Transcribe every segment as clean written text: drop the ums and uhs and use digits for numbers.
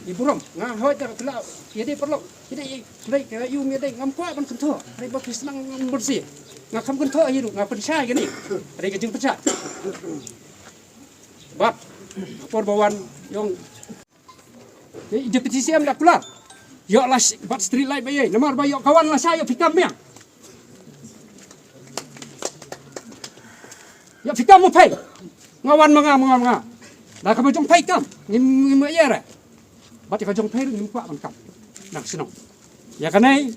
iburom nga hoy ta kala yedi perlu jadi play ka yu mi dai ngam kwa ban kunto ari ba krisnang bersih nga kam kunto hiru nga pensai gini ari ka jing pensai bab por bawan yong deputy CM dah keluar yok lah bat street light bayai namar bayok kawan lah saya fikam ya ya fikam mo pai ngawan mga dah kamu jong pai kam ngim ya ra bat ka jong pai ngim kwa ban kam nak senong ya kanai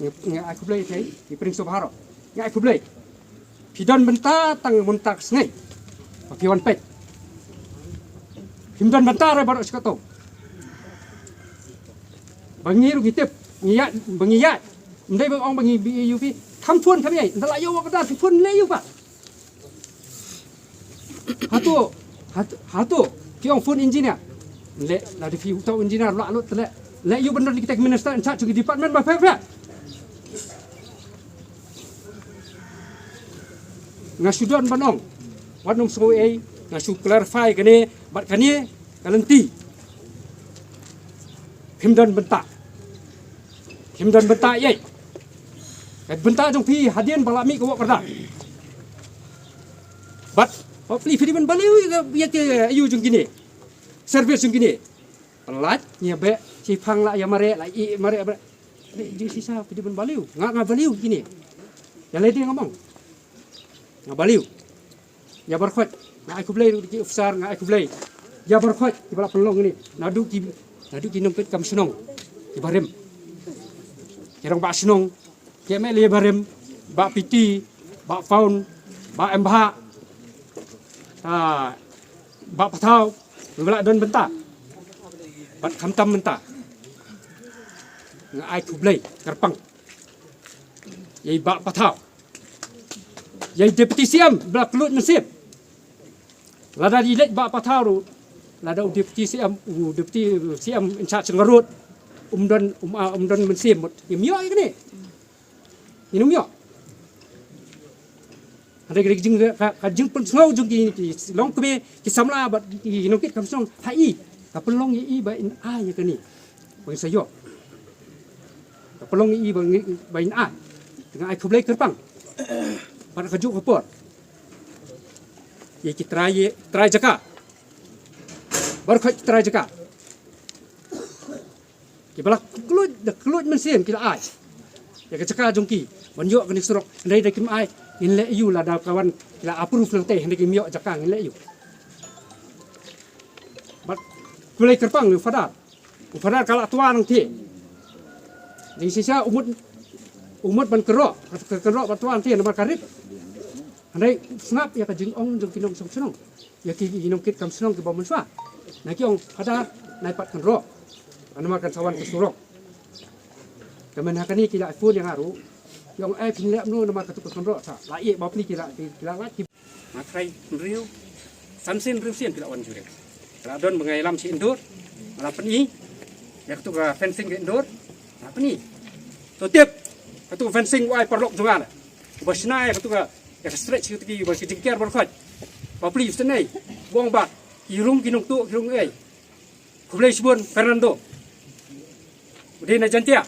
ngai aku play thai di pring sobharo ngai aku play pidon benta tang muntak sngai pakiwan pai himdan benta ra baru sekato bangi ru gitep bangi ndai bang ong bangi UP tham phun tham yai ndala yo ba da phun le yu ba hatu kiong phun engineer le la di fi utau engineer la lut le yu bener kita minister in charge department ba fa ngasudon banong wanung so ngasu clarify kene bat kane kalenti himdan benta ye benta jong pi hadian balami ko kerda bat pli fidiman baliu ya ke ayu jong gini service jong gini pelat nya be si phang la ya mare la i mare di sisa fidiman baliu nga baliu gini ya le dia ngomong nga baliu ya berkhot nga aku blay di officer nga aku blay ya berkhot di bala pelong ini nadu ki nompet kam sunong ki barem kirang ba sunong ki me le barem ba piti ba faun ba embha ba patau bala don benta bat khamtam benta nga aku blay karpang yai ba patau yai deputy CM bala kelut nasib lada dilet ba patau ru lada deputy CM in charge ngarut umdon mensim imyo ini inumyo ada jing ka jing pun ngau jung ki long kebe ki samla bat ki nokit kam song hai ka pelong i ba in a ya kani bang sayo ka pelong i ba in a dengan ai kublai kerpang pada kaju kapor ye ki try jaka baru kau try jaka ki balak kelut mensim kila ai ya ka jaka jongki banyo kani surok ndai dak kim ai in le yu la da kawan kila approve nang teh ndai kim yo jaka in le yu bat kulai kerpang ni fadar kala tua nang ti di sisa umut ban kerok bat tua ti nomor karib andai snap ya ka jing ong jong kinong song sunong ya ki kinong kit kam sunong ki ba mun swa na ki ong fadar nai pat kan ro anu makan sawan ke surok kemen hakani kila iPhone yang aru yang pinle nu nama ketuk konro sa lai bab ni kila laki matrai riu samsin riusian kila wan jure kila don mengailam si indur ala peni ya ketuk fencing ke indur ala peni totip ketuk fencing wai perlok jungan basna ya ketuk ya stretch ketuk bas jingker berkhot babli senai buang bat kirung kinung tu kirung kublai sibun Fernando udah na jantia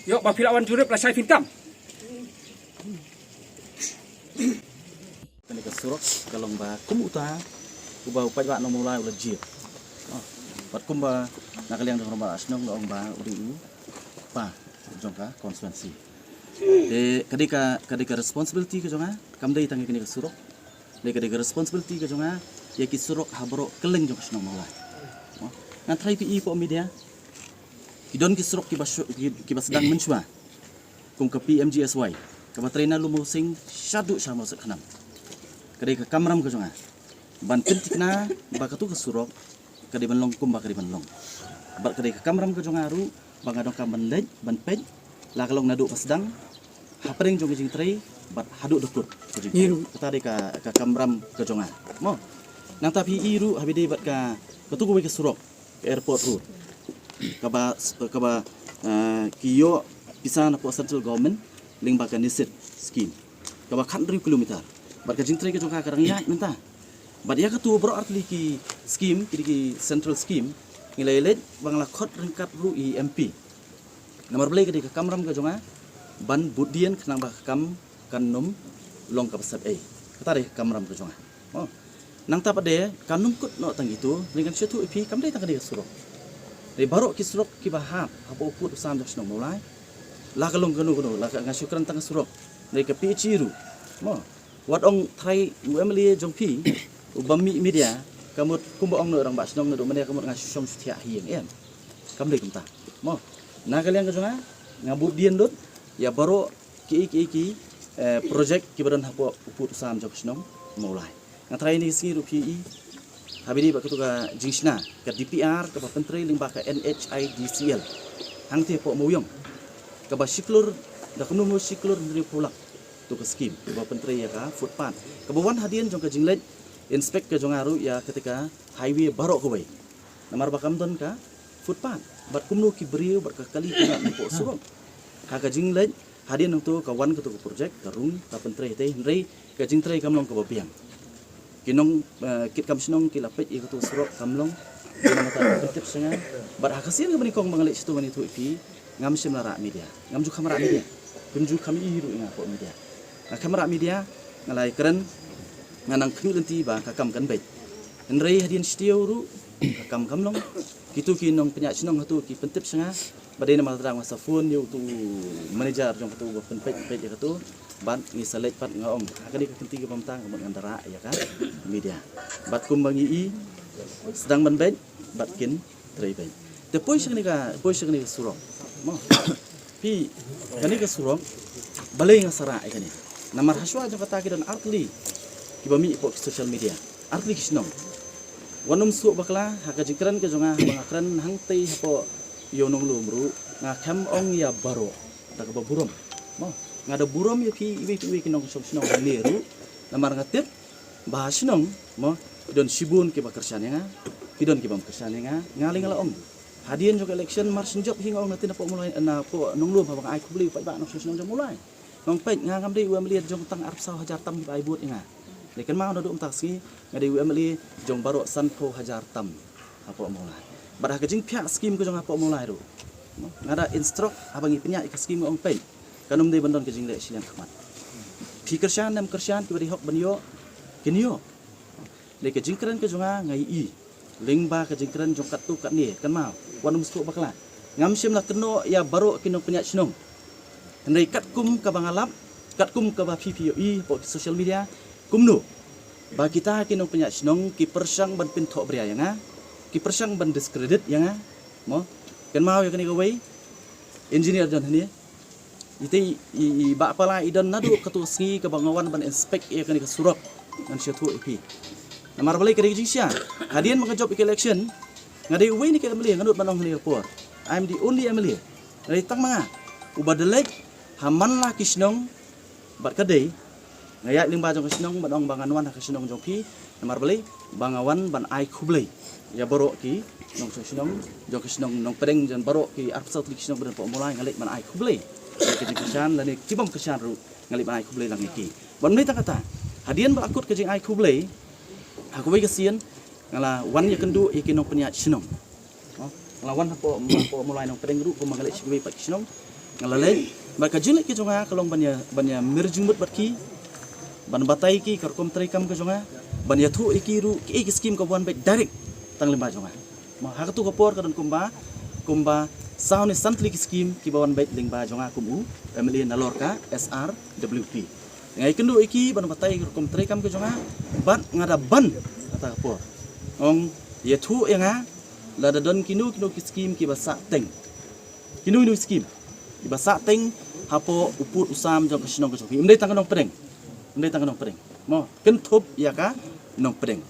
yok bapilawan jurep lah saya pintam kani ka surok kalong ba kumuta kuba upai ba no mulai ulah jir bat kumba nakaliang dong ba asnong dong ba uri pa jongka konsuensi de kadika responsibility ka jonga kamdai tangi kani ka surok de kadika responsibility ka jonga ya ki surok habro keleng jong asnong mulai ngan try pi po media idon ki surok ki basdang menchua kung ka PMGSY kamatrena lumusing syadu sama sekhnam kadai ka kamram ka jonga ban pentikna ba ka tu ka surok kadai ban long kum ba kadai ban long ba kadai ka kamram ka jonga ru ba ngadong ka ban lej ban pej la kalong nadu pasdang hapring jong jing trai bat hadu dokut kata ka kamram ka jonga mo nang tapi iru habide bat ka tu ka surok ke airport road kaba kiyo pisan po central government ling bakan nisit scheme kaba 100 kilometer bat ka jingtre ka jongka karang ya minta But ya katu bro artli ki scheme ki central scheme ngilailet bangla khot ringkat ru i MP. Nomor beli ke kamram ke jonga ban budian kenang ba kam kanum long ka pasat ai. Kata de kamram ke jonga. Oh. Nang ta pade kanum kut no tang itu dengan syatu ipi kam dei tang de surok. De barok ki surok ki bahap apa ukut sam jak snong mulai. La kalong kanu la ka syukran tang surok. De ke pi ciru. Mo. Wat ong thai UMLA jong pi ubami media kamut kumba ong no orang bas nong no mene kamut nga syom sutia hieng em kam le kumta mo na kalian ka jonga ngabut dien dot ya baro ki project ki badan hapo uput sam jok snong mulai nga trai ni si rupi habidi ba ketuga jingsna ka DPR ka pentri ling ba ka NHIDCL hang te po moyong ka ba siklur da kunu mo siklur ndri pulak tu ka scheme ba pentri ya ka footpath ka bawan hadian jong ka jinglet inspect ke jongaru ya ketika highway barok kawai namar bakam don ka footpath bat kumnu ki beriu bat ka kali kena po surong ka jing lej hadin tu kawan ke tu project karung ka pentre te rei ka jing tre kamlong ka babiang kinong kit kam sinong ki lapet i tu surok kamlong dina mata tip senga bat hakasin ka bani kong mangalek situ bani tu ipi ngam sim lara media ngam ju kamera media kunju kami iru inga po media kamera media ngalai keren nganang knu lenti ba kakam kan baik henrei hadian setiau ru kakam kamlong kitu ki nong penyak sinong tu ki pentip senga badai nama terang masa phone yu tu manager jong tu ba penpek pek ya tu ban ni select pat ngaong akadi ka kenti ka pamtang kamot ngandara ya kan media bat kumbangi i sedang ban baik bat kin trei baik te poisang ni ka surong mo pi kani ka surong balai ngasara ai kani namar haswa jong kata ki dan artli kibami po social media artli kisnong wanum su bakla haka jikran ke jonga bangakran hang tei hapo yonong lumru nga kham ong ya baro ta ka burom mo ngada burom ya pi iwi kinong snong leru namar ngatip bahasinong mo don sibun ke bakersan nga kidon ke bam kersan nga ngaling ala ong hadian juga election marsin job hinga ong natin po mulai na po nong lum habang ai kubli pa ba nong snong mulai nong pet nga ngam dei UMLA jong tang arp saw hajar tam ba ibut nga lekan mau nado taksi ngadi UMLA jong baro sanpo hajar tam apa mulai bar hagajing pihak skim ko jong apa mulai ru ngada instruct abang ipnya ik skim ong pen kanum dei bandon ke jing le silang khmat pikershan nam kershan ki bari hok banyo kinyo le ke jingkran ke jonga ngai i lingba ke jingkran jong kat tu kat ni kan mau wanum sku bakla ngam sim la keno ya baro kinong penyak sinong ndai kat kum ka bangalap kat kum ka ba PPOE po social media kumno ba kita kinong penyak sinong ki persang ban pinthok bria yanga ki persang ban discredit yanga mo kan mau ya kani kawai engineer don ni ite i ba pala idan nadu katu singi ka bangawan ban inspect ya kani ka surok nan syatu ipi namar balai ka dijingsia hadian mga job election ngadi uwi ni ka MLA nganut manong ni report I'm the only MLA dari tang mga ubadelek haman la kisnong bat kadai ngayak limba jong kisnong banong banganwan ha kisnong jong pi namar balai bangawan ban ai kublai ya baro ki nong kisnong jong kisnong nong pedeng jan baro ki arpsat kisnong ben po mulai ngalik ban ai kublai ke kesan lani kibam kesan ru ngalik ban ai kublai lang iki ban ni ta kata hadian ba akut ke jing ai kublai aku bagi kesian ngala wan ya kendu ikinong penyak sinong ngala wan po mulai nong pedeng ru ko mangalik sibai pat sinong ngala le ba ka jilek ki jonga kalong banya mirjung mut batki ban batai ki karkom trikam ke jonga banya thu ikiru ki skim ko wan baik direct tang limba jonga ma hakatu ko por kadon kumba sauni santli ki skim ki bawan baik lingba jonga kumu MLA nalorka SRWP ngai kendu iki ban batai karkom trikam ke jonga ban ngada ban kata por ong ye thu enga la dadon kinu ki skim ki basa teng kinu skim ki basa teng hapo uput usam jong kasnong kasong imdai tanganong pedeng mo kentup ya ka nong pedeng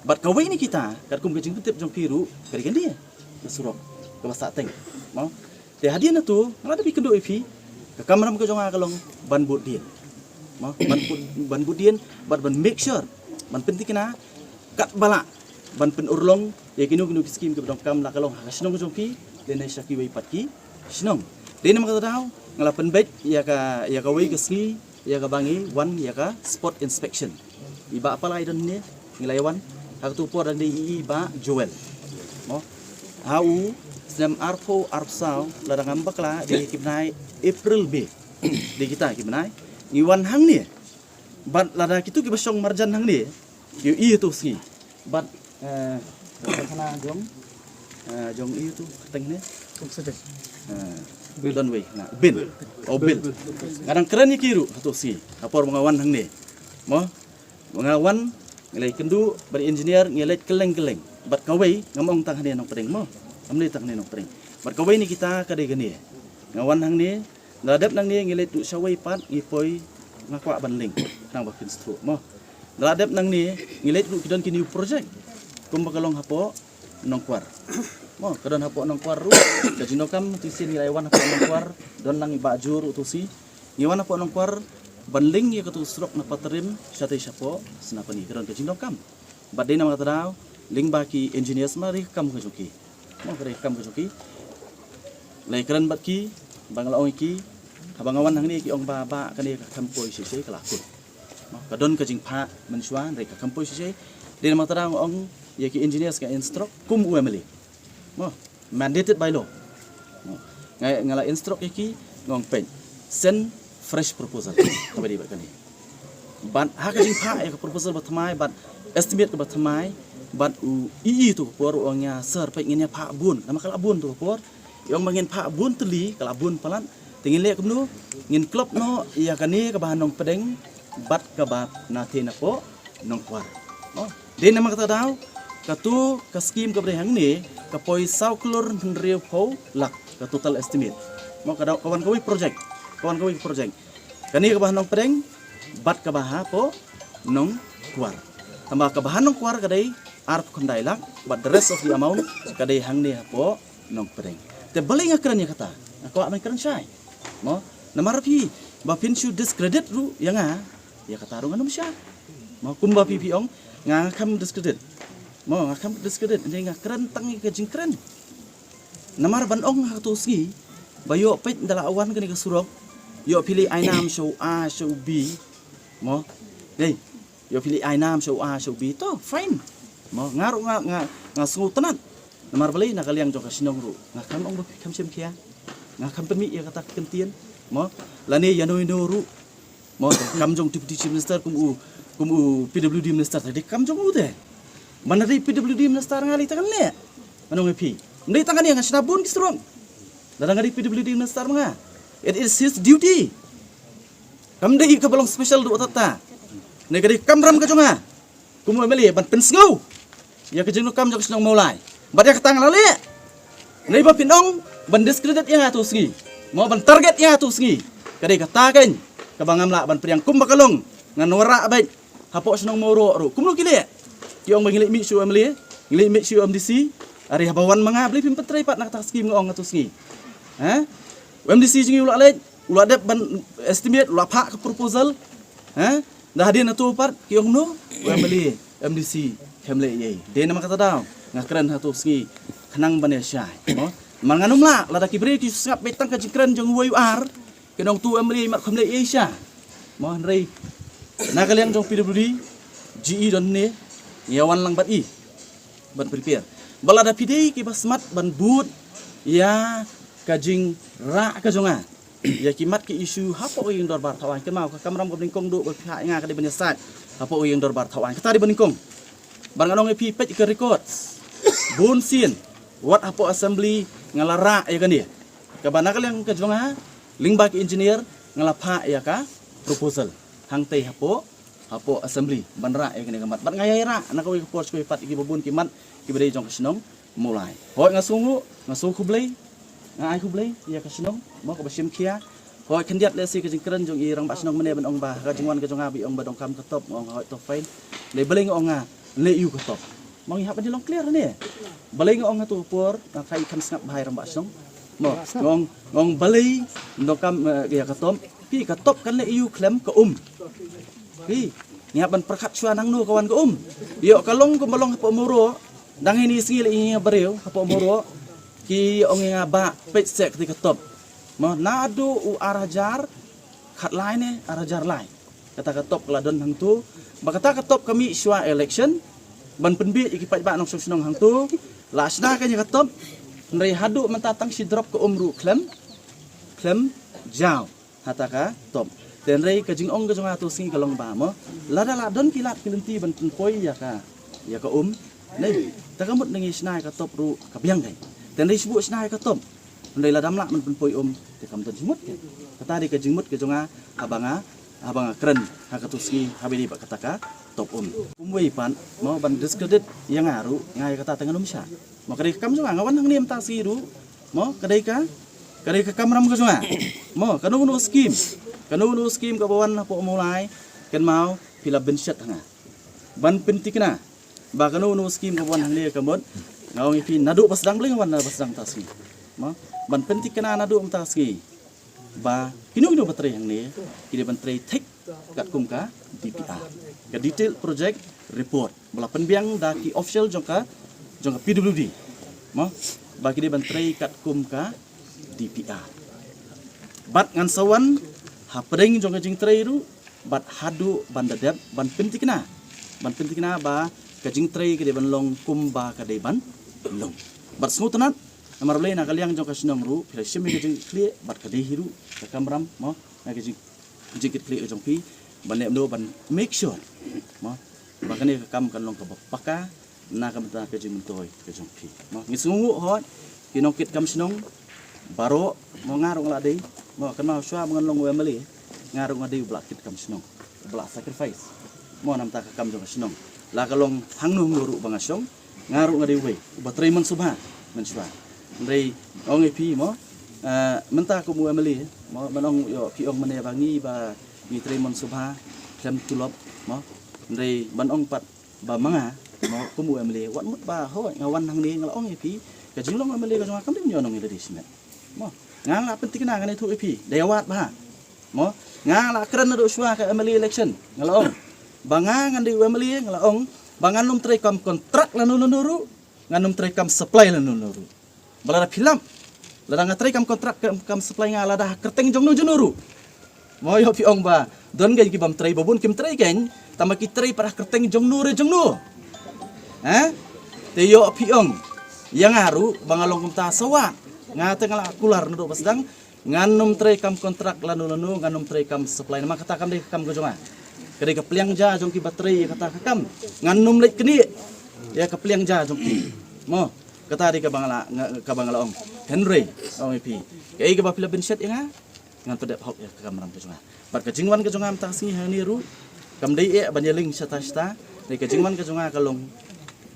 bat kawai ni kita kat kum kejing tip jong piru kari kan dia surok ke basa teng mo te hadian tu ngada bi kendu ipi ka kamram ke jong akalong ban bud dia mo ban bud dia bat ban make sure ban penting kena kat bala ban pen urlong ya kinu skim ke dong kam la kalong kasnong jong pi den syaki wai patki snong den ma ka daw ngalapan bet ya ka wai ke sli ya ka bangi wan ya ka spot inspection iba apa lai don ni ngilaiwan hak tu por dan di ba Joel mo hau sem arpo arpsau ladang ambak la di kibnai April B di kita kibnai ngiwan hang ni bat lada kitu kibasong marjan hang ni yu i tu ski bat sana jong i tu teng ni Don way na bin kadang keren ni kiru tu ski apor mengawan hang ni mo mengawan ngelai kendu bari engineer ngelai keleng bat kawai ngamong tang hane nong pering mo amne tang hane nong pering bat kawai ni kita kadai gani ngawan hang ni ladap nang ni ngelai tu sawai pat ngipoi ngakwa banling nang bakin stru mo ladap nang ni ngelai tu kidon kini project kum bakalong hapo nong kwar mo kadon hapo nong kwar ru kajinokam tisin ngilaiwan hapo nong kwar don nang ibajur utusi ngiwan hapo nong kwar banling ya katu strok na patrim syate syapo senapani kadon kajinokam badai nama katadau ling baki engineers mari kam kajoki mo kare kam kajoki lai keren batki bangla ki habangawan hang ni ki ong ba kani kampoi sisi kelakun kadon kajing pha mensuan reka kampoi sisi de nama katadau ong ya ki engineers ka instruct kum umli mo mandated by law ngai ngala instruct ki ngong pen send fresh proposal kabadi bakani ban hakajing pha ya proposal batmai ban estimate ke batmai ban ii tu por ongnya ser pe ngin pha bun nama kala bun tu por yong mangin pha bun teli kala bun palan tingin le kumnu ngin klop no ya kani ke bahan nong pedeng bat ke bat na thena po nong kwar oh de nama kata dau katu ka scheme ke brehang ni ka poi sau klor nriu pho lak ka total estimate mo ka kawan project kani ke bahan nong pedeng bat ke baha po nong kwar tambah kebahan nong kwar kadai arp kondai lak but the rest of the amount kadai hang ni po nong pedeng te baling akran ya kata aku amai kran syai mo namarapi ba pinshu discredit ru yang ya kata ru ngam sya mo kumba pi ong ngakam discredit mo ngakam discredit ndai ngakran tangi ke jingkran namar ban ong hatu ski bayo pet dala awan kani ke surok yo pilih ainam show A show B mo dei yo pilih ainam show A show B to fine mo ngaru ngasungu tenat namar beli nak kaliang jok kasinong ru ngakam ong kam sem kia ngakam pemi ya kata kentien mo lani ya no ru mo kam jong deputy chief minister kum u PWD minister tadi kam jong u de mana di PWD minister ngali tangan le manong epi ndai tangan yang sinabun kisrong dadang ngali PWD minister manga it is his duty kam dei ka balong special du tata negeri kamram ka jonga kumu meli ban pensngau ya ke jengno kam jok sinong mulai badia katang lale nei ba pinong ban discredit yang atu sngi mau ban target yang atu sngi kadai kata ken ka bangam la ban priang kum bakalong ngan wara baik hapo sinong moro ru kum lu kile ki ong ngili mi su amli ngili mi su MDC ari habawan manga beli pimpet tripat nak tak skim ngong atu sngi ha MDC jingi ulak lek ulak dep ban estimate ulak pak ke proposal ha dah hadir atu part ki ong no beli MDC hemle ye de nama kata daw ngakren hatu sngi khnang bane syai mo manganum la lada kibre ki sngap betang ka jikren jong UR kenong tu amri mat khamle ye sya mo rei na kalian jong PWD GE don ne yawan lang bat i ban prepare balada pidei ki basmat ban but ya kajing ra ka jonga ya kimat ki isu hapo yang dorbar tawan kemau ka kamram ko bingkong du ba pihak nga ka di benyasat hapo yang dorbar tawan kita di beningkong barang pi pet ke records bun sin what hapo assembly ngalara ya kan dia ka banakal yang ka jonga lingba ki engineer ngalapha ya ka proposal hang tei hapo assembly banra ya kan kamat bat ngayai ra anak ko report ko pat ki bubun kimat ki bade jong kasinong mulai hoi ngasu kublai ngai kublai ya kasinong mo ka basim kia hoi kendiat lesi ka jingkren jong irang basinong mene ban ong ba ka jingwan ka jonga bi ong badong kam ka top ong hoi to fine le beling ong le yu ka top mong ihap di long clear ni beling ong tu por na kai kan sngap bahai rang basinong mo ngong balai ndong kam ya ka top pi ka top kan le yu klem ka pi ngiapan perkat suan nang nu kawan ka yo kalong ko malong hapo muro dang ini singil ingi bareu hapo muro ki ong nga ba pet sek ti ka top mo nadu u arajar khat lai ne arajar lai kata katop keladon hang tu ba kata katop kami iswa election ban penbi iki pajak nong sunong hang tu lasna kanya katop nrei hadu mentatang si drop ke umru klem jauh hataka top dan rei ke jing ong ke jonga tu singi kalong ba mo lada ladon kilat kilenti ban poi ya ka nei takamut nengi snai ka top ru ka biang dai dan rei sibu snai ka top nrei ladam la man poi te kam ton jimut ke kata di ke jingmut ke jonga abanga keren hakatu singi habili ba kataka top kumwei pan mo ban discredit yang ngaru ngai kata tengan sya mo kadai kam jonga ngawan hang niam ta siru mo kadai ka kamram ke jonga mo kanu nu skim ka bawan po mulai ken mau pila benset hanga ban pentikna ba kanu nu skim ka bawan hang le kamot ngawang ipi nadu pasdang bling wan pasdang tasgi mo ban pentikna nadu tasgi ba kinu baterai hang ne kini baterai tek kat kumka DPR ke detail project report bala penbiang da ki official jongka PWD mo ba kini baterai kat kumka DPR bat ngan sawan hapring jongka jing trai ru bat hadu bandadep ban pentikna ba kajing trai ke ban long kumba ka de ban long bat smutanat amar le na kaliang jongka sinong ru pila simi kajing kli bat ka de hiru ka kamram mo na kajing jikit kli jong pi ban le ndo ban make sure mo ba kani ka kam kan long ka paka na kam ta kajing mentoy ka jong pi mo ngisungu hot kinokit kam sinong baro mo ngarong la de mo kan mau swa mengan long wemeli ngarong ade blakit kam sinong blak sacrifice mo nam ta ka kam jong sinong la kalong hangnu nguru bangasong ngarong ade we baterai man subha man swa ndai ong epi mo menta ko wemeli mo manong yo pi ong mane bangi ba mi treimon subha jam tulop mo ndai ban ong pat ba manga mo ko wemeli wat mut ba ho ngawan hang ni ngalong epi ka jinglong wemeli ka jong kam dim yo nong ide simet mo ngala penting na ngane tu epi dewat ba mo ngala keren do swa ka emily election ngalong banga ngandi emily ngalong bangan num tre kam kontrak lanu nuru nganum tre kam supply lanu nuru balada film lada tre kam kontrak kam supply ngala dah kerteng jong nu junuru mo yo pi ong ba don ga bam tre babun kim tre ken tama ki tre parah kerteng jong nu te yo pi ong yang aru bangalong kum ta sawa ngate ngala kular nudo pasdang nganum tre kam kontrak lanu nganum tre kam supply nama kata kam de kam gojonga kede ke pliang ja jong ki baterai kata kam nganum lek keni ya ke pliang ja jong ki mo kata di ka bangala ong Henry ong pi ke ke ba pila benset ya ngan pedep hok ya ke kam ram gojonga bat ke jingwan gojonga am ta singi hani ru kam de e banyeling sata de ke jingwan gojonga kalong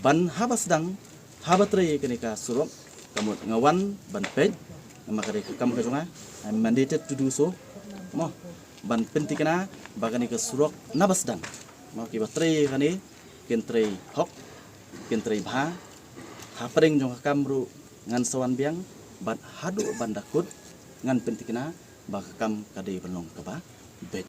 ban habasdang habaterai kene ka surok kamut ngawan ban pej maka kam ka jonga I'm mandated to do so mo ban pentikna bagani ke surok nabasdang mo ki baterai kani kentrei hok kentrei bha hapring jong kamru ngan sawan biang ban hadu ban dakut ngan pentikna ba kam kade benong ka ba bet